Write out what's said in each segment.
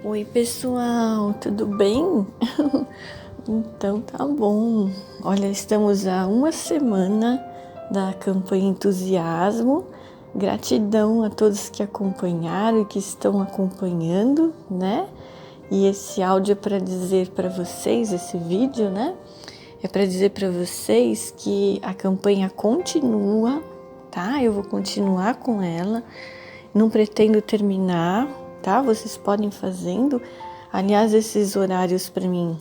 Oi, pessoal, tudo bem? Então tá bom. Olha, estamos a uma semana da campanha Entusiasmo. Gratidão a todos que acompanharam e que estão acompanhando, né? E esse áudio é para dizer para vocês, esse vídeo, né? É para dizer para vocês que a campanha continua, tá? Eu vou continuar com ela. Não pretendo terminar, tá? Vocês podem fazendo. Aliás, esses horários para mim,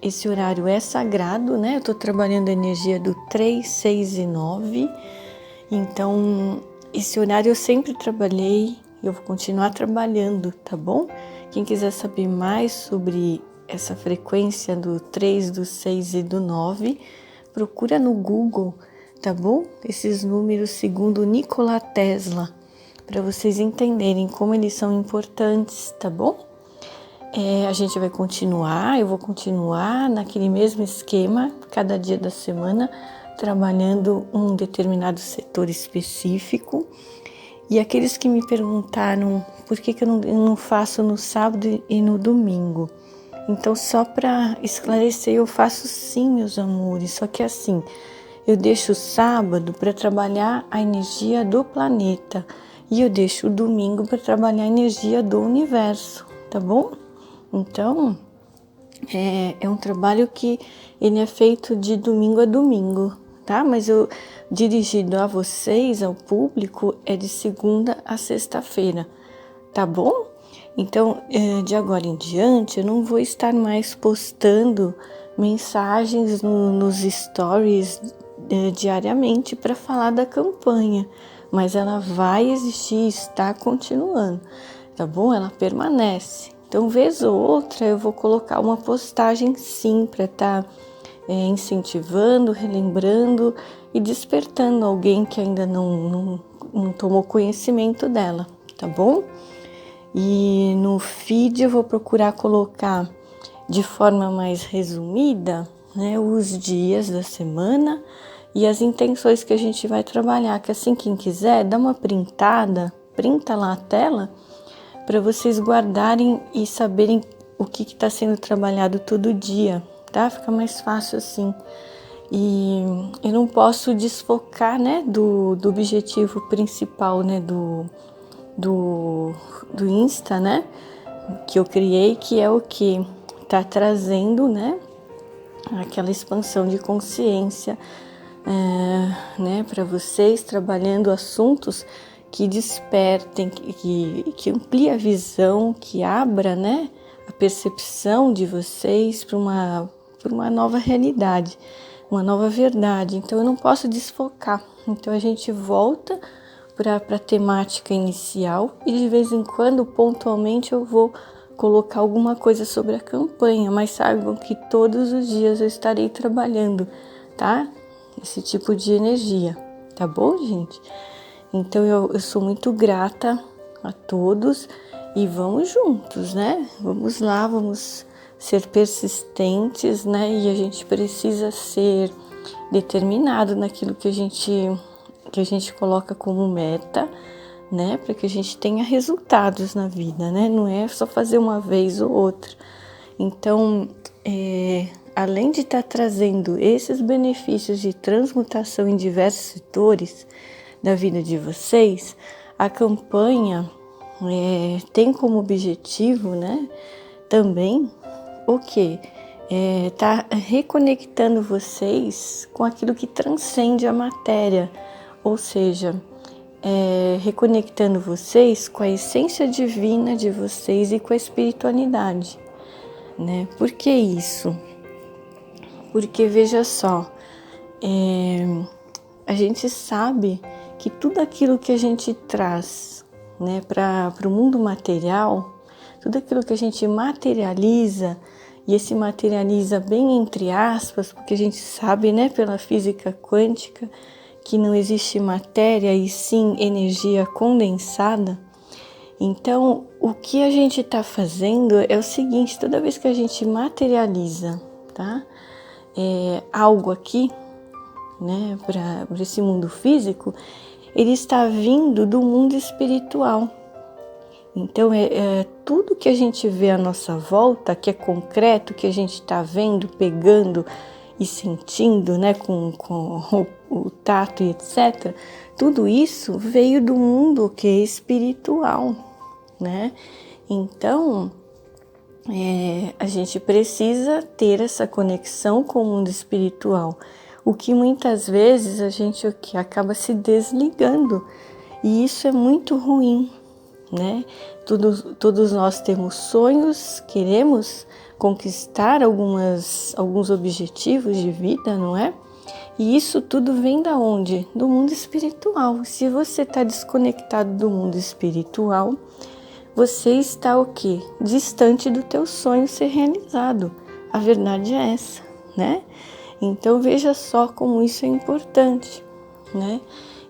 esse horário é sagrado, né? Eu tô trabalhando a energia do 3, 6 e 9. Então, esse horário eu sempre trabalhei e eu vou continuar trabalhando, tá bom? Quem quiser saber mais sobre essa frequência do 3, do 6 e do 9, procura no Google, tá bom? Esses números segundo Nikola Tesla, para vocês entenderem como eles são importantes, tá bom? A gente vai continuar, eu vou continuar naquele mesmo esquema, cada dia da semana, trabalhando um determinado setor específico. E aqueles que me perguntaram por que eu não faço no sábado e no domingo. Então, só para esclarecer, eu faço sim, meus amores, só que assim, eu deixo o sábado para trabalhar a energia do planeta e eu deixo o domingo para trabalhar a energia do universo, tá bom? Então, é um trabalho que ele é feito de domingo a domingo, tá? Mas eu, dirigido a vocês, ao público, é de segunda a sexta-feira, tá bom? Então, de agora em diante, eu não vou estar mais postando mensagens nos stories diariamente para falar da campanha, mas ela vai existir, está continuando, tá bom? Ela permanece. Então, vez ou outra, eu vou colocar uma postagem sim para estar incentivando, relembrando e despertando alguém que ainda não tomou conhecimento dela, tá bom? E no feed eu vou procurar colocar de forma mais resumida, né, os dias da semana e as intenções que a gente vai trabalhar, que assim quem quiser, dá uma printa lá a tela para vocês guardarem e saberem o que está sendo trabalhado todo dia, tá? Fica mais fácil assim. E eu não posso desfocar, né, do objetivo principal, né, do Insta, né, que eu criei, que é o que tá trazendo, né, aquela expansão de consciência, né, para vocês, trabalhando assuntos que despertem, que amplie a visão, que abra, né, a percepção de vocês para uma nova realidade, uma nova verdade. Então eu não posso desfocar. Então a gente volta para a temática inicial e de vez em quando, pontualmente, eu vou colocar alguma coisa sobre a campanha, mas saibam que todos os dias eu estarei trabalhando, tá? Esse tipo de energia, tá bom, gente? Então eu sou muito grata a todos e vamos juntos, né? Vamos lá, vamos ser persistentes, né? E a gente precisa ser determinado naquilo que a gente coloca como meta, né? Para que a gente tenha resultados na vida, né? Não é só fazer uma vez ou outra. Então, além de estar trazendo esses benefícios de transmutação em diversos setores da vida de vocês, a campanha tem como objetivo, né? Também o quê? Tá reconectando vocês com aquilo que transcende a matéria, ou seja, reconectando vocês com a essência divina de vocês e com a espiritualidade, né? Por que isso? Porque veja só, a gente sabe que tudo aquilo que a gente traz, né, para o mundo material, tudo aquilo que a gente materializa, e esse materializa bem entre aspas, porque a gente sabe, né, pela física quântica, que não existe matéria e sim energia condensada. Então, o que a gente está fazendo é o seguinte: toda vez que a gente materializa, tá, algo aqui, né, para esse mundo físico, ele está vindo do mundo espiritual. Então, tudo que a gente vê à nossa volta, que é concreto, que a gente está vendo, pegando e sentindo, né, com o tato e etc., tudo isso veio do mundo que é espiritual, né? Então, a gente precisa ter essa conexão com o mundo espiritual, o que muitas vezes a gente acaba se desligando, e isso é muito ruim, né? Todos nós temos sonhos, queremos conquistar alguns objetivos de vida, não é? E isso tudo vem da onde? Do mundo espiritual. Se você está desconectado do mundo espiritual, você está o quê? Distante do teu sonho ser realizado. A verdade é essa, né? Então veja só como isso é importante, né?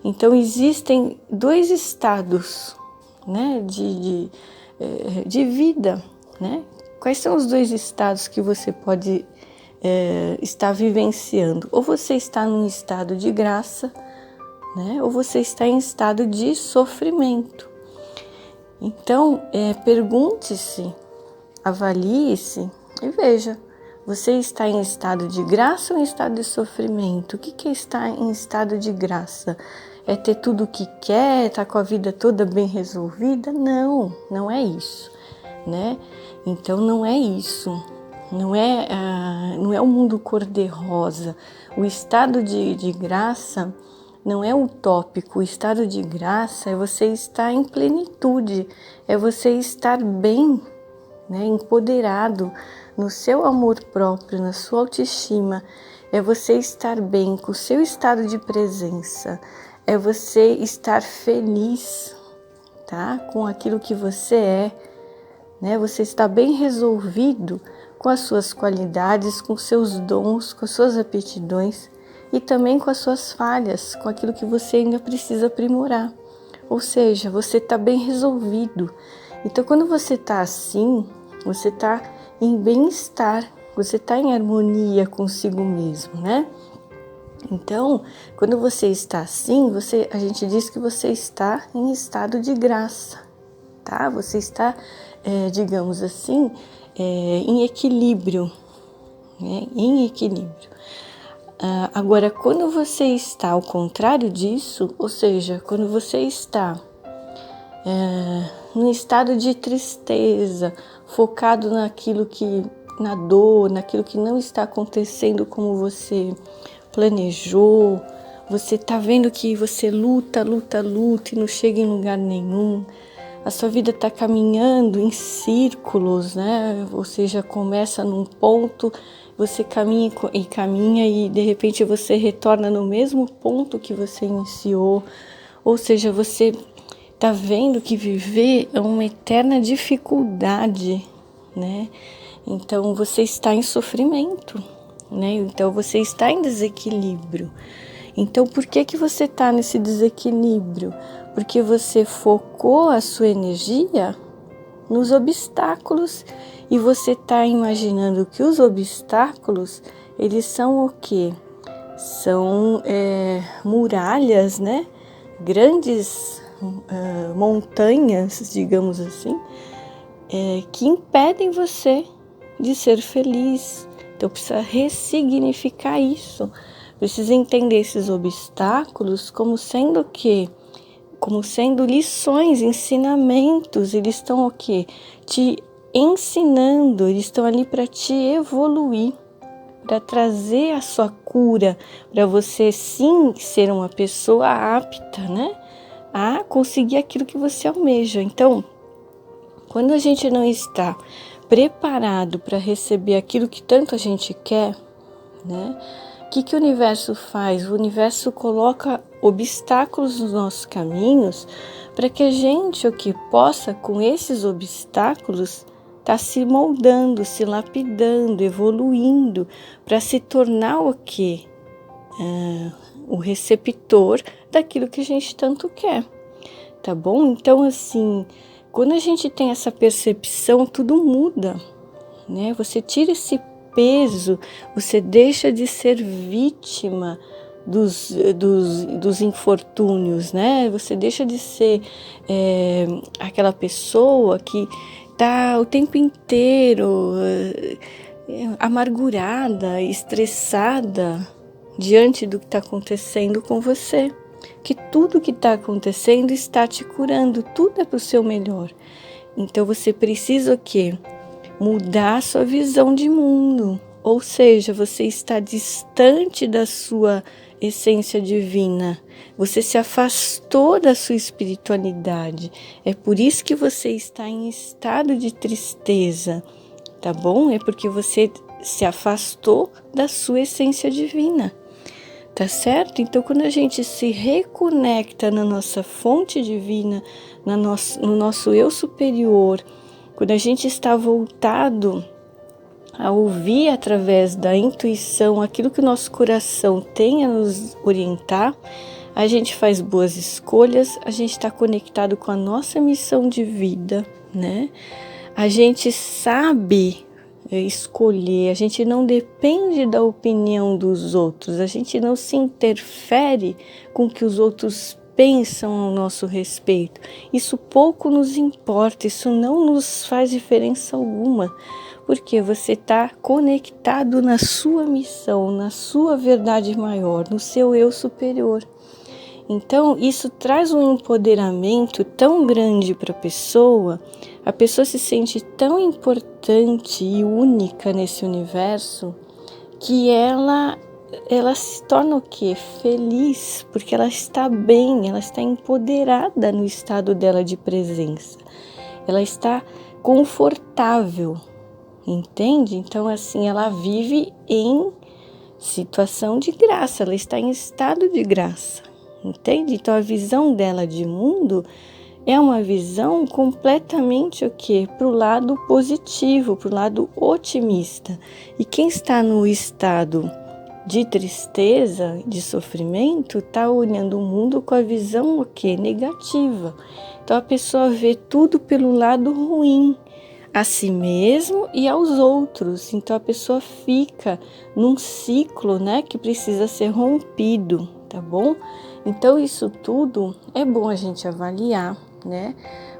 Então existem dois estados, né, de vida, né? Quais são os dois estados que você pode estar vivenciando? Ou você está num estado de graça, né? Ou você está em estado de sofrimento. Então, pergunte-se, avalie-se e veja, você está em estado de graça ou em estado de sofrimento? O que é estar em estado de graça? É ter tudo o que quer, estar com a vida toda bem resolvida? Não, não é isso, né? Então não é isso, não é o mundo cor-de-rosa. O estado de graça não é utópico. O estado de graça é você estar em plenitude, é você estar bem, né, empoderado no seu amor próprio, na sua autoestima, é você estar bem com o seu estado de presença, é você estar feliz, tá? Com aquilo que você é, né? Você está bem resolvido com as suas qualidades, com seus dons, com as suas aptidões e também com as suas falhas, com aquilo que você ainda precisa aprimorar. Ou seja, você está bem resolvido. Então, quando você está assim, você está em bem-estar, você está em harmonia consigo mesmo, né? Então, quando você está assim, a gente diz que você está em estado de graça, tá? Você está, digamos assim, em equilíbrio, né? Em equilíbrio. Agora, quando você está ao contrário disso, ou seja, quando você está num estado de tristeza, focado na dor, naquilo que não está acontecendo como você planejou, você está vendo que você luta e não chega em lugar nenhum, a sua vida está caminhando em círculos, né? Ou seja, começa num ponto, você caminha e de repente você retorna no mesmo ponto que você iniciou, ou seja, você está vendo que viver é uma eterna dificuldade, né? Então você está em sofrimento, né? Então você está em desequilíbrio. Então por que você está nesse desequilíbrio? Porque você focou a sua energia nos obstáculos e você está imaginando que os obstáculos, eles são o quê? São muralhas, né? Grandes montanhas, digamos assim, que impedem você de ser feliz. Então precisa ressignificar isso, precisa entender esses obstáculos como sendo o quê? Como sendo lições, ensinamentos. Eles estão o quê? Te ensinando, eles estão ali para te evoluir, para trazer a sua cura, para você sim ser uma pessoa apta, né, a conseguir aquilo que você almeja. Então, quando a gente não está preparado para receber aquilo que tanto a gente quer, né, o que o universo faz? O universo coloca obstáculos nos nossos caminhos para que a gente, possa, com esses obstáculos, estar se moldando, se lapidando, evoluindo, para se tornar o quê? O receptor daquilo que a gente tanto quer, tá bom? Então, assim, quando a gente tem essa percepção, tudo muda, né? Você tira esse peso, você deixa de ser vítima dos infortúnios, né? Você deixa de ser aquela pessoa que está o tempo inteiro amargurada, estressada diante do que está acontecendo com você. Que tudo que está acontecendo está te curando, tudo é para o seu melhor. Então você precisa o quê? Mudar a sua visão de mundo. Ou seja, você está distante da sua essência divina. Você se afastou da sua espiritualidade. É por isso que você está em estado de tristeza, tá bom? É porque você se afastou da sua essência divina. Tá certo? Então, quando a gente se reconecta na nossa fonte divina, no nosso eu superior, quando a gente está voltado a ouvir através da intuição aquilo que o nosso coração tem a nos orientar, a gente faz boas escolhas, a gente está conectado com a nossa missão de vida, né? A gente sabe escolher, a gente não depende da opinião dos outros, a gente não se interfere com o que os outros pensam ao nosso respeito. Isso pouco nos importa, isso não nos faz diferença alguma, porque você está conectado na sua missão, na sua verdade maior, no seu eu superior. Então, isso traz um empoderamento tão grande para a pessoa se sente tão importante e única nesse universo, que ela se torna o quê? Feliz, porque ela está bem, ela está empoderada no estado dela de presença. Ela está confortável, entende? Então, assim, ela vive em situação de graça, ela está em estado de graça. Entende? Então a visão dela de mundo é uma visão completamente o quê? Para o lado positivo, para o lado otimista. E quem está no estado de tristeza, de sofrimento, está olhando o mundo com a visão o quê? Negativa. Então a pessoa vê tudo pelo lado ruim, a si mesmo e aos outros. Então a pessoa fica num ciclo, né, que precisa ser rompido, tá bom? Então isso tudo é bom a gente avaliar, né?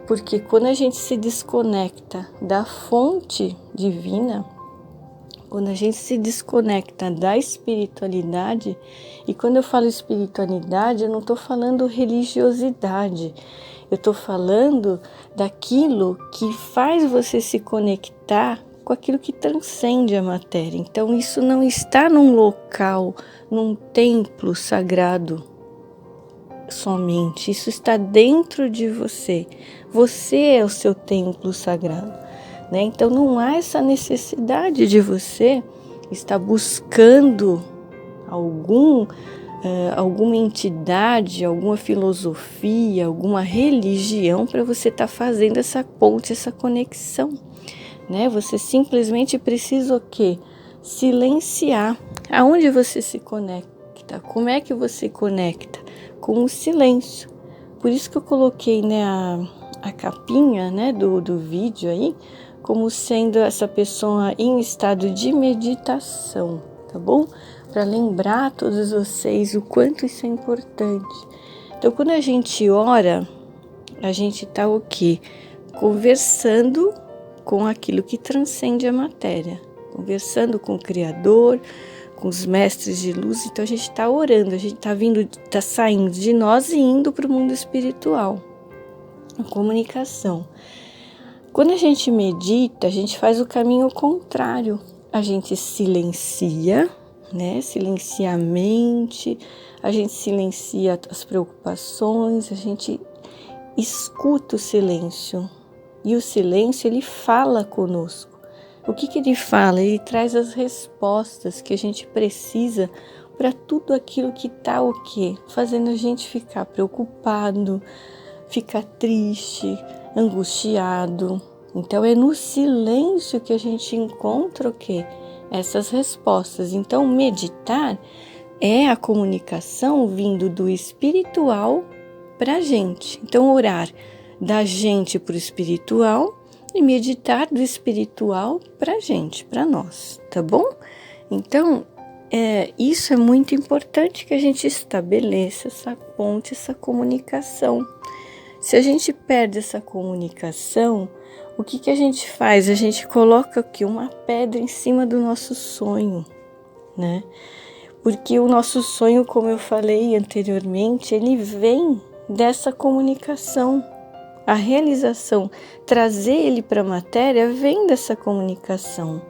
Porque quando a gente se desconecta da fonte divina, quando a gente se desconecta da espiritualidade, e quando eu falo espiritualidade, eu não estou falando religiosidade, eu estou falando daquilo que faz você se conectar com aquilo que transcende a matéria. Então isso não está num local, num templo sagrado somente, isso está dentro de você. Você é o seu templo sagrado, né? Então não há essa necessidade de você estar buscando alguma entidade, alguma filosofia, alguma religião para você estar fazendo essa ponte, essa conexão, né? Você simplesmente precisa o quê? Silenciar. Aonde você se conecta? Como é que você conecta? Com o silêncio. Por isso que eu coloquei, né, a capinha, né, do vídeo aí, como sendo essa pessoa em estado de meditação, tá bom? Para lembrar a todos vocês o quanto isso é importante. Então, quando a gente ora, a gente está o quê? Conversando com aquilo que transcende a matéria, conversando com o Criador, com os mestres de luz. Então a gente está orando, a gente está saindo de nós e indo para o mundo espiritual, a comunicação. Quando a gente medita, a gente faz o caminho contrário, a gente silencia, né? Silencia a mente, a gente silencia as preocupações, a gente escuta o silêncio, e o silêncio ele fala conosco. O que ele fala? Ele traz as respostas que a gente precisa para tudo aquilo que está o quê? Fazendo a gente ficar preocupado, ficar triste, angustiado. Então é no silêncio que a gente encontra o quê? Essas respostas. Então meditar é a comunicação vindo do espiritual para a gente. Então orar da gente para o espiritual e meditar do espiritual para a gente, para nós, tá bom? Então, isso é muito importante que a gente estabeleça essa ponte, essa comunicação. Se a gente perde essa comunicação, o que a gente faz? A gente coloca aqui uma pedra em cima do nosso sonho, né? Porque o nosso sonho, como eu falei anteriormente, ele vem dessa comunicação. A realização, trazer ele para a matéria, vem dessa comunicação.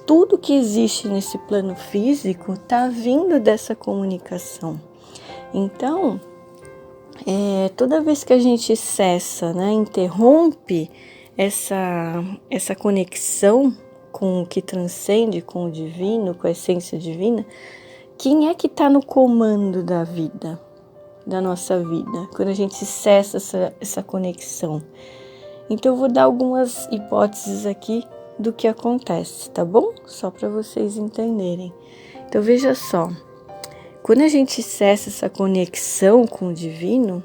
Tudo que existe nesse plano físico está vindo dessa comunicação. Então, toda vez que a gente cessa, né, interrompe essa conexão com o que transcende, com o divino, com a essência divina, quem é que está no comando da vida, da nossa vida, quando a gente cessa essa conexão? Então eu vou dar algumas hipóteses aqui do que acontece, tá bom? Só para vocês entenderem. Então veja só, quando a gente cessa essa conexão com o divino,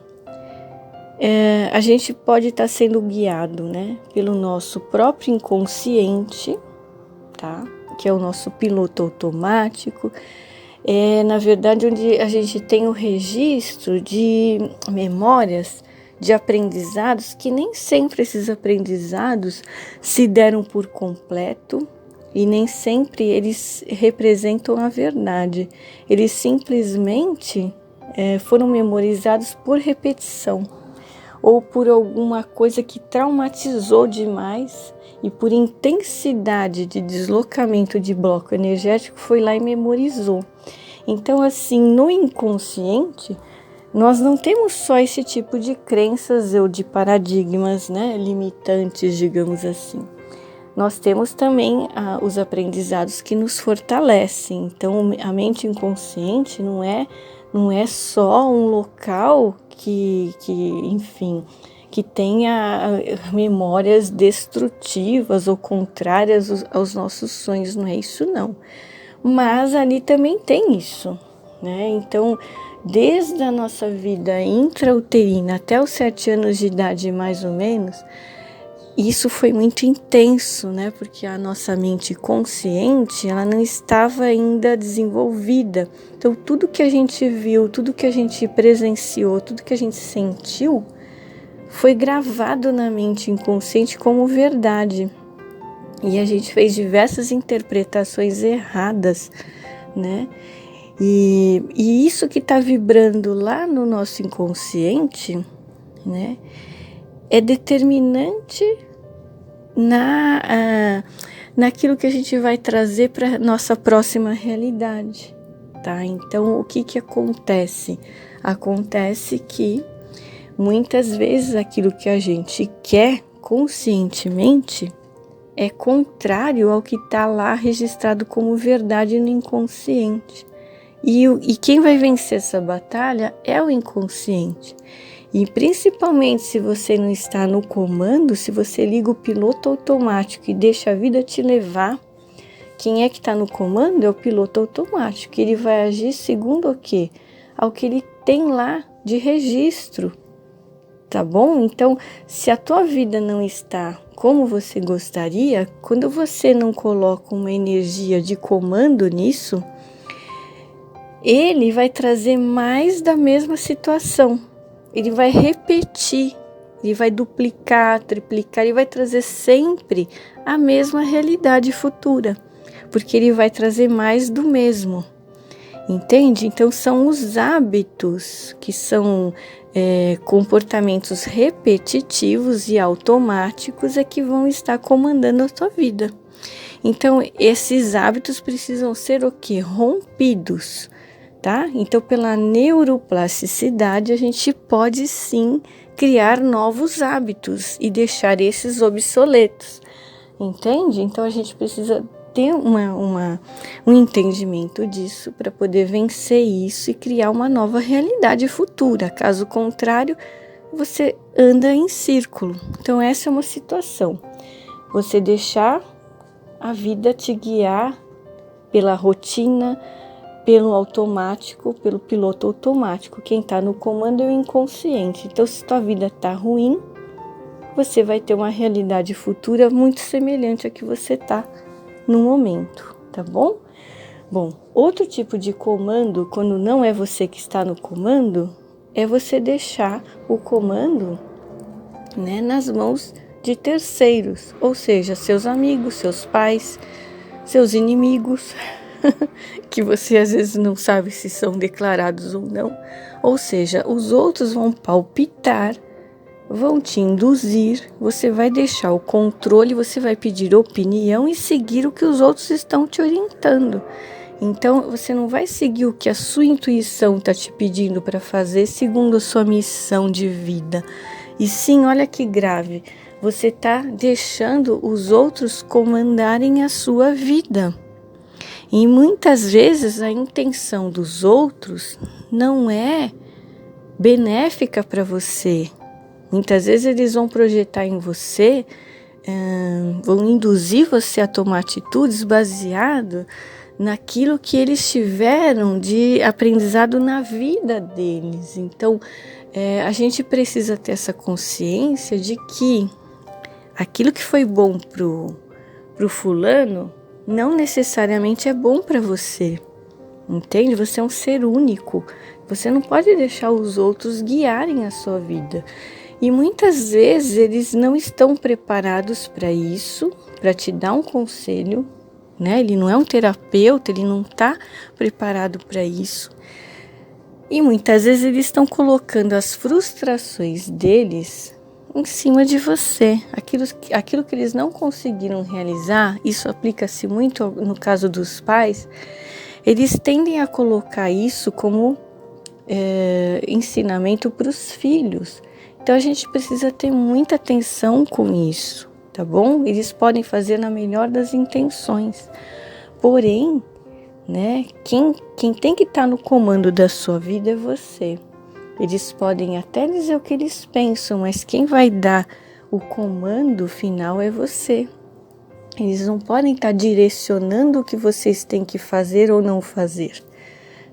a gente pode estar sendo guiado, né, pelo nosso próprio inconsciente, tá? Que é o nosso piloto automático. Na verdade, onde a gente tem o registro de memórias, de aprendizados, que nem sempre esses aprendizados se deram por completo e nem sempre eles representam a verdade. Eles simplesmente foram memorizados por repetição ou por alguma coisa que traumatizou demais e por intensidade de deslocamento de bloco energético foi lá e memorizou. Então, assim, no inconsciente, nós não temos só esse tipo de crenças ou de paradigmas, né, limitantes, digamos assim. Nós temos também os aprendizados que nos fortalecem. Então, a mente inconsciente não é só um local que enfim, que tenha memórias destrutivas ou contrárias aos nossos sonhos, não é isso não. Mas ali também tem isso, né? Então, desde a nossa vida intrauterina até os 7 anos de idade, mais ou menos, isso foi muito intenso, né? Porque a nossa mente consciente, ela não estava ainda desenvolvida. Então, tudo que a gente viu, tudo que a gente presenciou, tudo que a gente sentiu, foi gravado na mente inconsciente como verdade. E a gente fez diversas interpretações erradas, né? E isso que está vibrando lá no nosso inconsciente, né, é determinante naquilo que a gente vai trazer para nossa próxima realidade, tá? Então, o que acontece? Acontece que muitas vezes aquilo que a gente quer conscientemente é contrário ao que está lá registrado como verdade no inconsciente. E quem vai vencer essa batalha é o inconsciente. E principalmente se você não está no comando, se você liga o piloto automático e deixa a vida te levar, quem é que está no comando é o piloto automático. Ele vai agir segundo o quê? Ao que ele tem lá de registro, tá bom? Então, se a tua vida não está como você gostaria, quando você não coloca uma energia de comando nisso, ele vai trazer mais da mesma situação. Ele vai repetir, ele vai duplicar, triplicar, ele vai trazer sempre a mesma realidade futura, porque ele vai trazer mais do mesmo, entende? Então são os hábitos que são comportamentos repetitivos e automáticos que vão estar comandando a tua vida. Então esses hábitos precisam ser o quê? Rompidos. Tá? Então, pela neuroplasticidade, a gente pode sim criar novos hábitos e deixar esses obsoletos, entende? Então, a gente precisa ter um entendimento disso para poder vencer isso e criar uma nova realidade futura. Caso contrário, você anda em círculo. Então, essa é uma situação. Você deixar a vida te guiar pela rotina, pelo automático, pelo piloto automático. Quem está no comando é o inconsciente. Então, se tua vida está ruim, você vai ter uma realidade futura muito semelhante à que você está no momento, tá bom? Bom, outro tipo de comando, quando não é você que está no comando, é você deixar o comando, né, nas mãos de terceiros, ou seja, seus amigos, seus pais, seus inimigos, que você às vezes não sabe se são declarados ou não. Ou seja, os outros vão palpitar, vão te induzir, você vai deixar o controle, você vai pedir opinião e seguir o que os outros estão te orientando. Então, você não vai seguir o que a sua intuição está te pedindo para fazer segundo a sua missão de vida. E sim, olha que grave, você está deixando os outros comandarem a sua vida. E muitas vezes a intenção dos outros não é benéfica para você. Muitas vezes eles vão projetar em você, vão induzir você a tomar atitudes baseado naquilo que eles tiveram de aprendizado na vida deles. Então, a gente precisa ter essa consciência de que aquilo que foi bom pro fulano não necessariamente é bom para você. Entende? Você é um ser único. Você não pode deixar os outros guiarem a sua vida. E muitas vezes eles não estão preparados para isso, para te dar um conselho, né? Ele não é um terapeuta, ele não está preparado para isso. E muitas vezes eles estão colocando as frustrações deles em cima de você. Aquilo que eles não conseguiram realizar, isso aplica-se muito no caso dos pais, eles tendem a colocar isso como ensinamento para os filhos. Então a gente precisa ter muita atenção com isso, tá bom? Eles podem fazer na melhor das intenções. Porém, né, quem tem que estar no comando da sua vida é você. Eles podem até dizer o que eles pensam, mas quem vai dar o comando final é você. Eles não podem estar direcionando o que vocês têm que fazer ou não fazer,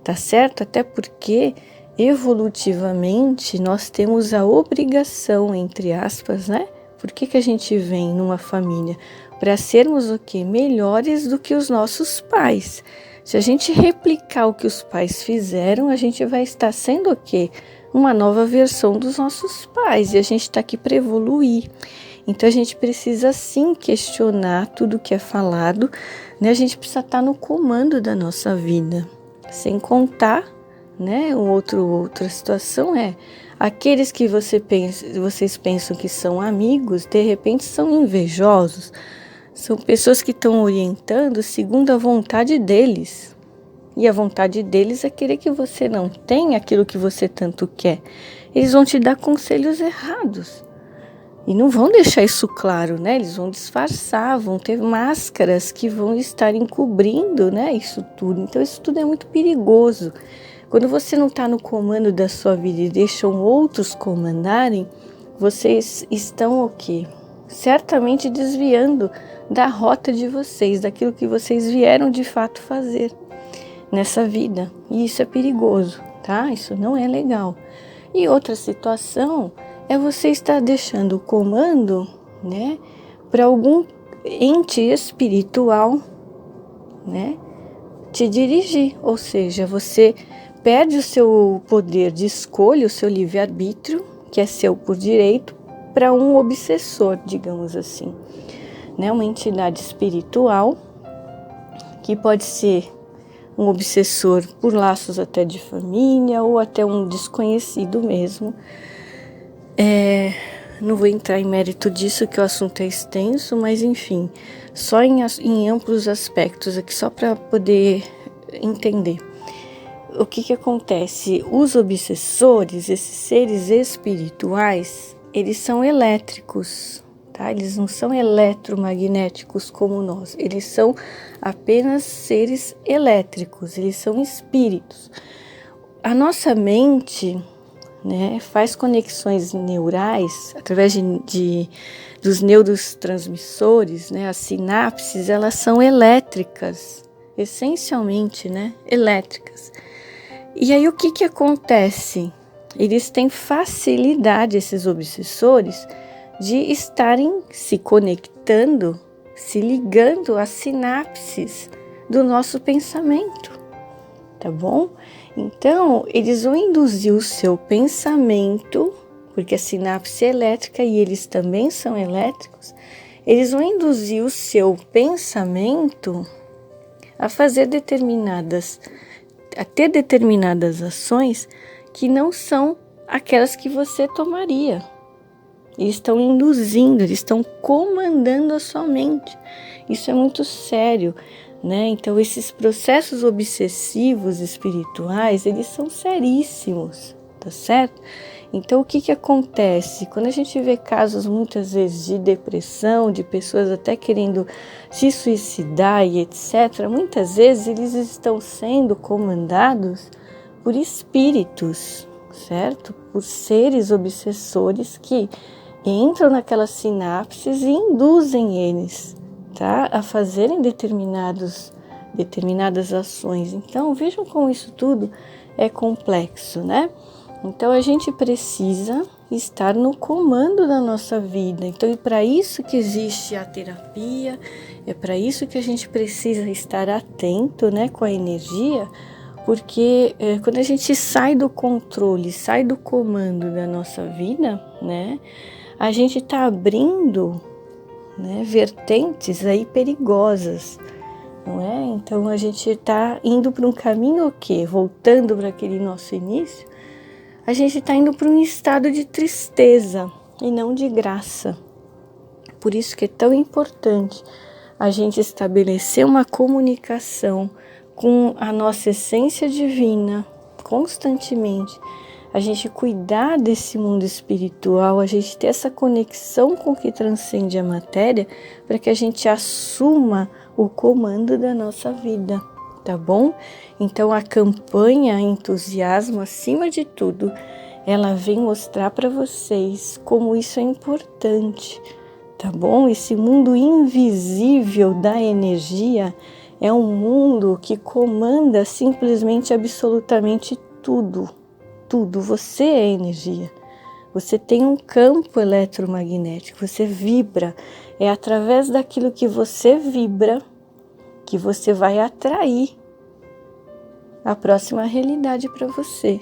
tá certo? Até porque, evolutivamente, nós temos a obrigação, entre aspas, né? Por que a gente vem numa família? Para sermos o quê? Melhores do que os nossos pais. Se a gente replicar o que os pais fizeram, a gente vai estar sendo o quê? Uma nova versão dos nossos pais. E a gente está aqui para evoluir. Então a gente precisa sim questionar tudo que é falado, né? A gente precisa estar no comando da nossa vida. Sem contar, né? Outra situação é aqueles que vocês pensam que são amigos, de repente são invejosos. São pessoas que estão orientando segundo a vontade deles. E a vontade deles é querer que você não tenha aquilo que você tanto quer. Eles vão te dar conselhos errados. E não vão deixar isso claro, né? Eles vão disfarçar, vão ter máscaras que vão estar encobrindo, né, isso tudo. Então isso tudo é muito perigoso. Quando você não está no comando da sua vida e deixam outros comandarem, vocês estão o quê? Certamente desviando da rota de vocês, daquilo que vocês vieram de fato fazer nessa vida. E isso é perigoso, tá? Isso não é legal. E outra situação é você estar deixando o comando, né, para algum ente espiritual, né, te dirigir. Ou seja, você perde o seu poder de escolha, o seu livre-arbítrio, que é seu por direito, para um obsessor, digamos assim, né, uma entidade espiritual que pode ser um obsessor por laços até de família ou até um desconhecido mesmo. Não vou entrar em mérito disso, que o assunto é extenso, mas enfim, só em amplos aspectos aqui, só para poder entender. O que acontece? Os obsessores, esses seres espirituais, eles são elétricos, tá? Eles não são eletromagnéticos como nós, eles são apenas seres elétricos, eles são espíritos. A nossa mente, né, faz conexões neurais através dos neurotransmissores, né, as sinapses, elas são elétricas, essencialmente, né, elétricas. E aí o que acontece? Eles têm facilidade, esses obsessores, de estarem se conectando, se ligando às sinapses do nosso pensamento, tá bom? Então, eles vão induzir o seu pensamento, porque a sinapse é elétrica e eles também são elétricos, eles vão induzir o seu pensamento a ter determinadas ações que não são aquelas que você tomaria. Eles estão induzindo, eles estão comandando a sua mente. Isso é muito sério, né? Então, esses processos obsessivos espirituais, eles são seríssimos, tá certo? Então, o que acontece? Quando a gente vê casos, muitas vezes, de depressão, de pessoas até querendo se suicidar e etc., muitas vezes eles estão sendo comandados por espíritos, certo? Por seres obsessores que entram naquelas sinapses e induzem eles, tá? A fazerem determinadas ações. Então, vejam como isso tudo é complexo, né? Então, a gente precisa estar no comando da nossa vida. Então, é para isso que existe a terapia, é para isso que a gente precisa estar atento, né, com a energia, porque quando a gente sai do controle, sai do comando da nossa vida, né, a gente está abrindo, né, vertentes aí perigosas, não é? Então, a gente está indo para um caminho o quê? Voltando para aquele nosso início, a gente está indo para um estado de tristeza e não de graça. Por isso que é tão importante a gente estabelecer uma comunicação com a nossa essência divina constantemente. A gente cuidar desse mundo espiritual, a gente ter essa conexão com o que transcende a matéria, para que a gente assuma o comando da nossa vida, tá bom? Então, a campanha Entusiasmo, acima de tudo, ela vem mostrar para vocês como isso é importante, tá bom? Esse mundo invisível da energia é um mundo que comanda simplesmente, absolutamente tudo. Tudo, você é energia, você tem um campo eletromagnético, você vibra, é através daquilo que você vibra que você vai atrair a próxima realidade para você.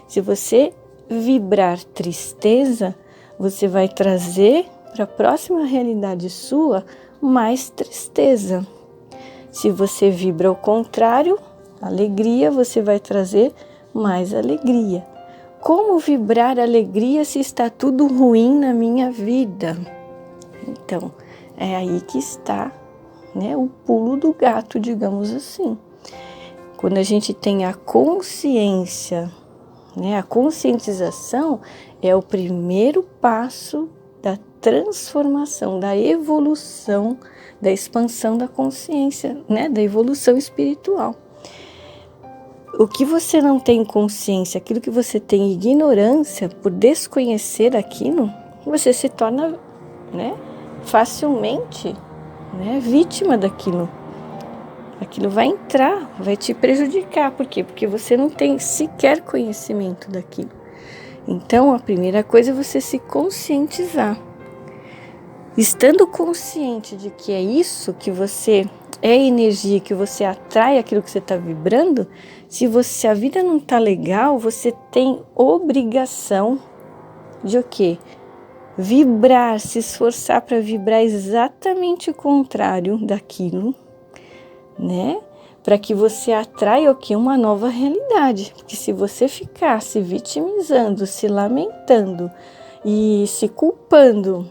Se você vibrar tristeza, você vai trazer para a próxima realidade sua mais tristeza. Se você vibra ao contrário, alegria, você vai trazer mais alegria. Como vibrar alegria se está tudo ruim na minha vida? Então, é aí que está, né, o pulo do gato, digamos assim. Quando a gente tem a consciência, né, a conscientização é o primeiro passo da transformação, da evolução, da expansão da consciência, né, da evolução espiritual. O que você não tem consciência, aquilo que você tem ignorância, por desconhecer aquilo, você se torna, né, facilmente, né, vítima daquilo. Aquilo vai entrar, vai te prejudicar. Por quê? Porque você não tem sequer conhecimento daquilo. Então, a primeira coisa é você se conscientizar. Estando consciente de que é isso, que você é energia, que você atrai aquilo que você está vibrando, se a vida não está legal, você tem obrigação de o quê? Vibrar, se esforçar para vibrar exatamente o contrário daquilo, né? Para que você atraia o quê? Uma nova realidade. Porque se você ficar se vitimizando, se lamentando e se culpando,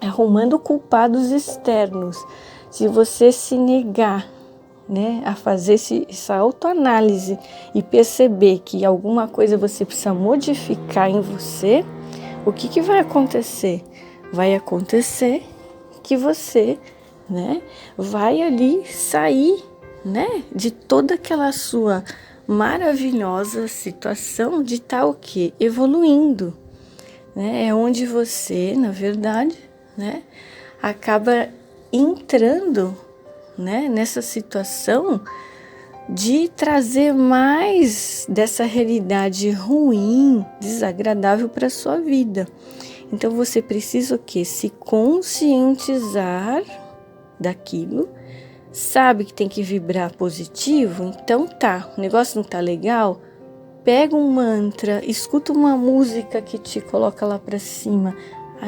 arrumando culpados externos, se você se negar, né, a fazer essa autoanálise e perceber que alguma coisa você precisa modificar em você, o que vai acontecer? Vai acontecer que você, né, vai ali sair, né, de toda aquela sua maravilhosa situação de estar o quê? Evoluindo, né? É onde você, na verdade, né, acaba entrando, né, nessa situação de trazer mais dessa realidade ruim, desagradável para a sua vida. Então você precisa o quê? Se conscientizar daquilo, Sabe que tem que vibrar positivo? Então tá, o negócio não tá legal? Pega um mantra, escuta uma música que te coloca lá para cima,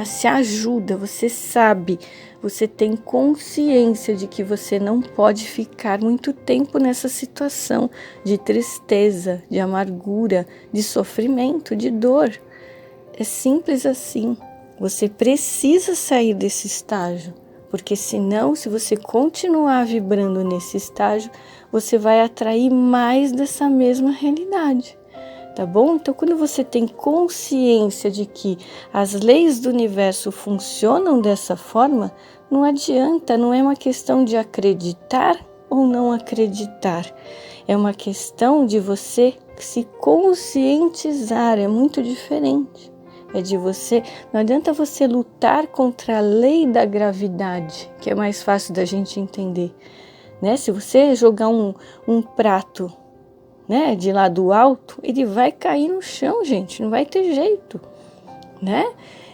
se ajuda, você sabe, você tem consciência de que você não pode ficar muito tempo nessa situação de tristeza, de amargura, de sofrimento, de dor. É simples assim. Você precisa sair desse estágio, porque senão, se você continuar vibrando nesse estágio, você vai atrair mais dessa mesma realidade. Tá bom? Então, quando você tem consciência de que as leis do universo funcionam dessa forma, não adianta, não é uma questão de acreditar ou não acreditar. É uma questão de você se conscientizar, é muito diferente. É de você, não adianta você lutar contra a lei da gravidade, que é mais fácil da gente entender, né? Se você jogar um prato, né, de lá do alto, ele vai cair no chão, gente, não vai ter jeito, né?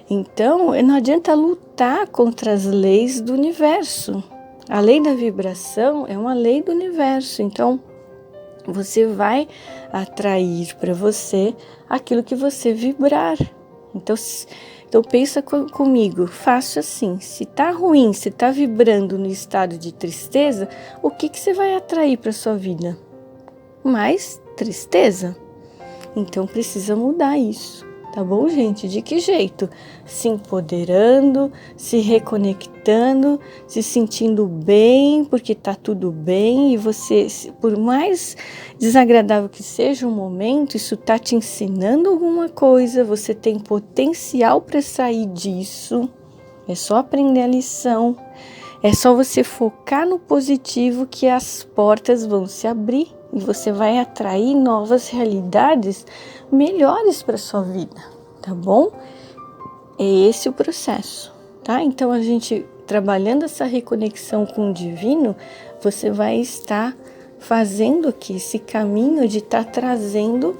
Então, não adianta lutar contra as leis do universo. A lei da vibração é uma lei do universo, então você vai atrair para você aquilo que você vibrar. Então pensa comigo, faça assim, se tá ruim, se tá vibrando no estado de tristeza, o que você vai atrair para sua vida? Mais tristeza. Então precisa mudar isso, tá bom, gente? De que jeito? Se empoderando, se reconectando, se sentindo bem, porque tá tudo bem e você, por mais desagradável que seja o momento, isso tá te ensinando alguma coisa, você tem potencial para sair disso. É só aprender a lição. É só você focar no positivo que as portas vão se abrir e você vai atrair novas realidades melhores para sua vida, tá bom? É esse o processo, tá? Então, a gente trabalhando essa reconexão com o divino, você vai estar fazendo aqui esse caminho de estar trazendo,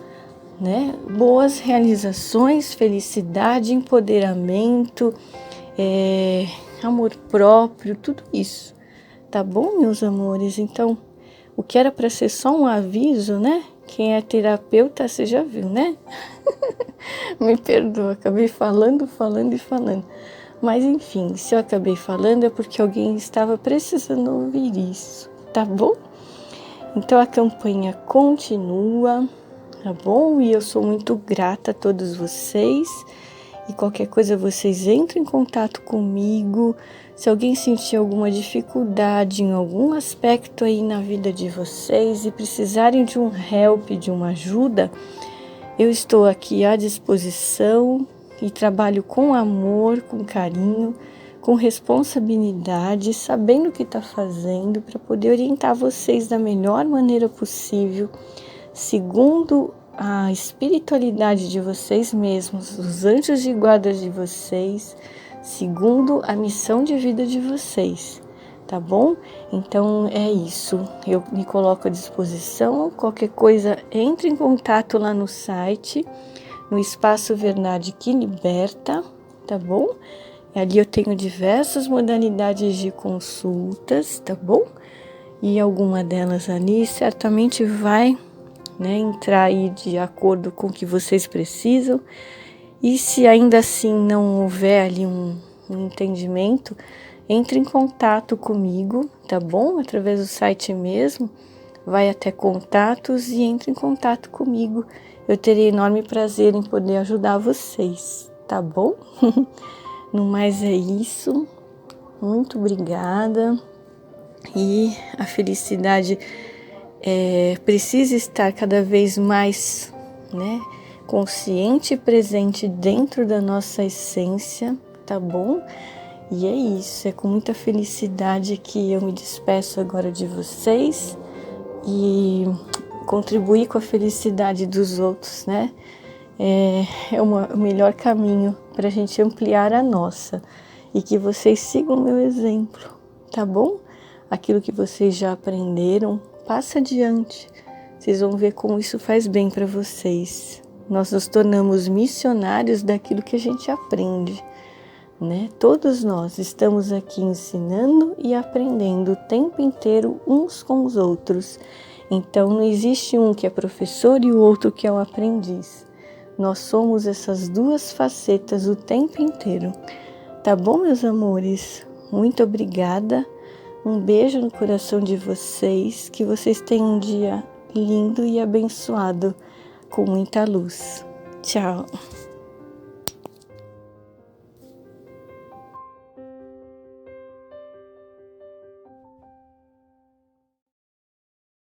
né, boas realizações, felicidade, empoderamento, amor próprio, tudo isso, tá bom, meus amores? Então, o que era para ser só um aviso, né? Quem é terapeuta, você já viu, né? Me perdoa, acabei falando. Mas enfim, se eu acabei falando é porque alguém estava precisando ouvir isso, tá bom? Então a campanha continua, tá bom? E eu sou muito grata a todos vocês. E qualquer coisa vocês entrem em contato comigo. Se alguém sentir alguma dificuldade em algum aspecto aí na vida de vocês e precisarem de um help, de uma ajuda, eu estou aqui à disposição e trabalho com amor, com carinho, com responsabilidade, sabendo o que está fazendo para poder orientar vocês da melhor maneira possível, segundo a espiritualidade de vocês mesmos, os anjos de guarda de vocês, segundo a missão de vida de vocês, tá bom? Então é isso, eu me coloco à disposição, qualquer coisa entre em contato lá no site, no Espaço Verdade que Liberta, tá bom? Ali eu tenho diversas modalidades de consultas, tá bom? E alguma delas ali certamente vai, né, entrar aí de acordo com o que vocês precisam. E se ainda assim não houver ali um entendimento, entre em contato comigo, tá bom? Através do site mesmo, vai até contatos e entre em contato comigo. Eu terei enorme prazer em poder ajudar vocês, tá bom? No mais é isso. Muito obrigada. E a felicidade precisa estar cada vez mais, né, consciente e presente dentro da nossa essência, tá bom? E é isso, é com muita felicidade que eu me despeço agora de vocês e contribuir com a felicidade dos outros, né? É o melhor caminho para a gente ampliar a nossa e que vocês sigam o meu exemplo, tá bom? Aquilo que vocês já aprenderam, passa adiante. Vocês vão ver como isso faz bem para vocês. Nós nos tornamos missionários daquilo que a gente aprende, né? Todos nós estamos aqui ensinando e aprendendo o tempo inteiro uns com os outros. Então não existe um que é professor e o outro que é o aprendiz. Nós somos essas duas facetas o tempo inteiro. Tá bom, meus amores? Muito obrigada. Um beijo no coração de vocês. Que vocês tenham um dia lindo e abençoado, com muita luz. Tchau.